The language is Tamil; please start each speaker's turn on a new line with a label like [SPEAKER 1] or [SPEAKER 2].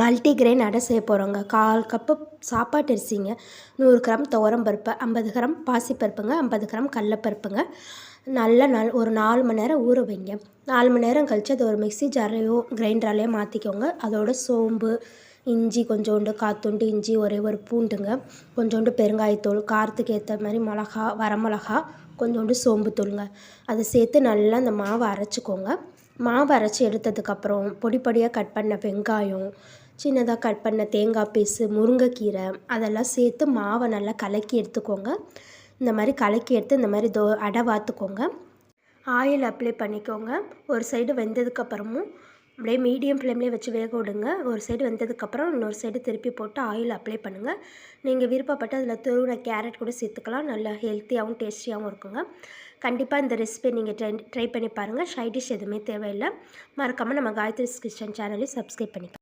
[SPEAKER 1] மல்டிகிரெயின் அடை செய்ய போகிறோங்க. 1/4 கப்பு சாப்பாட்டு அரிசிங்க, 100 கிராம் துவரம் பருப்பு, 50 கிராம் பாசிப்பருப்புங்க, 50 கிராம் கடலப்பருப்புங்க. நல்லா ஒரு 4 மணி நேரம் ஊற வைங்க. 4 மணி நேரம் கழித்து அது ஒரு மிக்ஸி ஜார்லையோ கிரைண்டராலையோ மாற்றிக்கோங்க. அதோட சோம்பு, இஞ்சி கொஞ்சோண்டு, காத்துண்டு இஞ்சி, ஒரே ஒரு பூண்டுங்க, கொஞ்சோண்டு பெருங்காயத்தூள், காரத்துக்கு ஏற்ற மாதிரி மிளகா, வரமிளகா, கொஞ்சோண்டு சோம்பு தூளுங்க. அதை சேர்த்து நல்லா அந்த மாவை அரைச்சிக்கோங்க. மாவு அரைச்சி எடுத்ததுக்கப்புறம் பொடி பொடியாக கட் பண்ண வெங்காயம், சின்னதாக கட் பண்ண தேங்காய் பீஸு, முருங்கைக்கீரை அதெல்லாம் சேர்த்து மாவை நல்லா கலக்கி எடுத்துக்கோங்க. இந்த மாதிரி கலக்கி எடுத்து இந்த மாதிரி அடை வாத்துக்கோங்க. ஆயில் அப்ளை பண்ணிக்கோங்க. ஒரு சைடு வெந்ததுக்கப்புறமும் அப்படியே மீடியம் ஃப்ளேம்லேயே வச்சு வேக விடுங்க. ஒரு சைடு வெந்ததுக்கப்புறம் இன்னொரு சைடு திருப்பி போட்டு ஆயில் அப்ளை பண்ணுங்கள். நீங்கள் விருப்பப்பட்டு அதில் துருவின கேரட் கூட சேர்த்துக்கலாம். நல்லா ஹெல்த்தியாகவும் டேஸ்டியாகவும் இருக்குங்க. கண்டிப்பாக இந்த ரெசிபி நீங்கள் ட்ரை பண்ணி பாருங்கள். சைட் டிஷ் எதுவுமே தேவையில்லை. மறக்காமல் நம்ம காயத்ரிஸ் கிச்சன் சேனலையும் சப்ஸ்கிரைப் பண்ணிக்கலாம்.